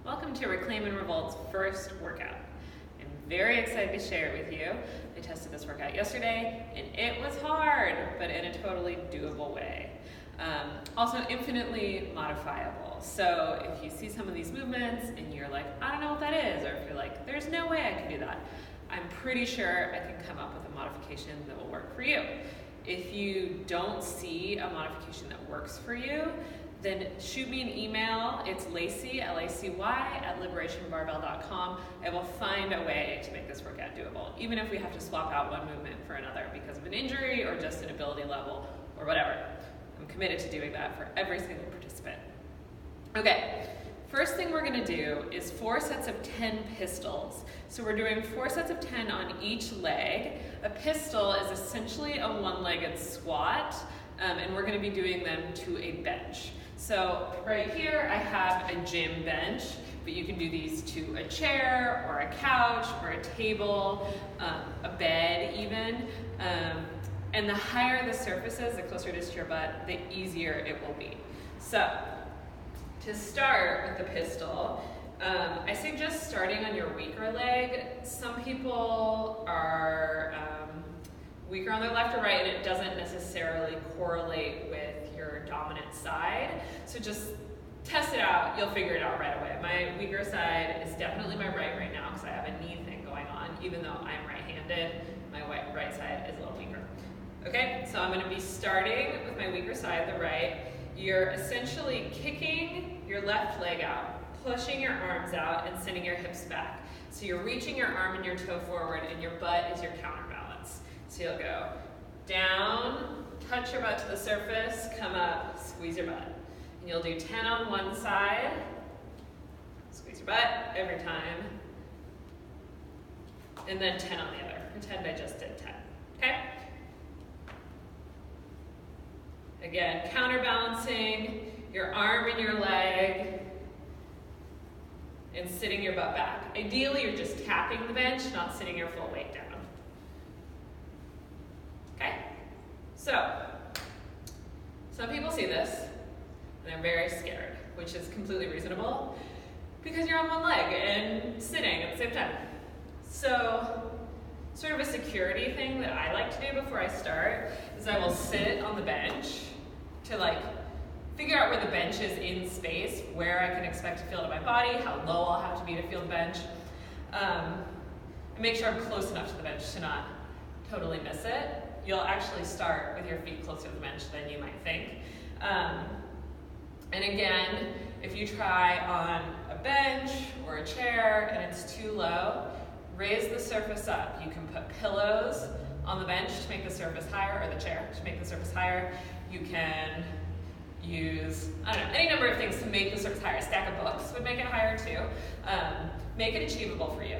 Welcome to Reclaim and Revolt's first workout. I'm very excited to share it with you. I tested this workout yesterday and it was hard, but in a totally doable way. Also infinitely modifiable. So if you see some of these movements and you're like, I don't know what that is, or if you're like, there's no way I can do that, I'm pretty sure I can come up with a modification that will work for you. If you don't see a modification that works for you, then shoot me an email. It's Lacy, L-A-C-Y, @liberationbarbell.com. I will find a way to make this workout doable, even if we have to swap out one movement for another because of an injury or just an ability level or whatever. I'm committed to doing that for every single participant. Okay, first thing we're gonna do is 4 sets of 10 pistols. So we're doing 4 sets of 10 on each leg. A pistol is essentially a one-legged squat, and we're gonna be doing them to a bench. So right here I have a gym bench, but you can do these to a chair or a couch or a table, a bed even. And the higher the surface is, the closer it is to your butt, the easier it will be. So to start with the pistol, I suggest starting on your weaker leg. Some people are weaker on their left or right, and it doesn't necessarily correlate with your dominant side. So just test it out, you'll figure it out right away. My weaker side is definitely my right now because I have a knee thing going on. Even though I'm right-handed, my right side is a little weaker. Okay, so I'm gonna be starting with my weaker side, the right. You're essentially kicking your left leg out, pushing your arms out and sending your hips back. So you're reaching your arm and your toe forward and your butt is your counterbalance. So you'll go down, touch your butt to the surface, come up, squeeze your butt. And you'll do 10 on one side, squeeze your butt every time, and then 10 on the other. Pretend I just did 10, okay? Again, counterbalancing your arm and your leg, and sitting your butt back. Ideally, you're just tapping the bench, not sitting your full weight down. Okay? So, some people see this, and they're very scared, which is completely reasonable, because you're on one leg and sitting at the same time. So, sort of a security thing that I like to do before I start is I will sit on the bench to figure out where the bench is in space, where I can expect to feel it in my body, how low I'll have to be to feel the bench, and make sure I'm close enough to the bench to not totally miss it. You'll actually start with your feet closer to the bench than you might think. And again, if you try on a bench or a chair and it's too low, raise the surface up. You can put pillows on the bench to make the surface higher, or the chair to make the surface higher. You can use, I don't know, any number of things to make the surface higher. A stack of books would make it higher too. Make it achievable for you.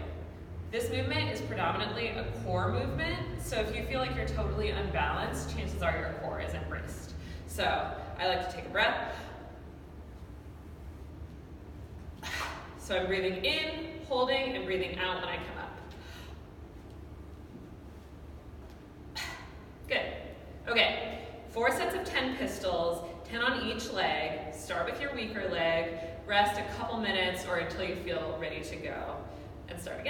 This movement is predominantly a core movement, so if you feel like you're totally unbalanced, chances are your core isn't braced. So I like to take a breath. So I'm breathing in, holding, and breathing out when I come up. Good. Okay, 4 sets of 10 pistols, 10 on each leg. Start with your weaker leg, rest a couple minutes or until you feel ready to go, and start again.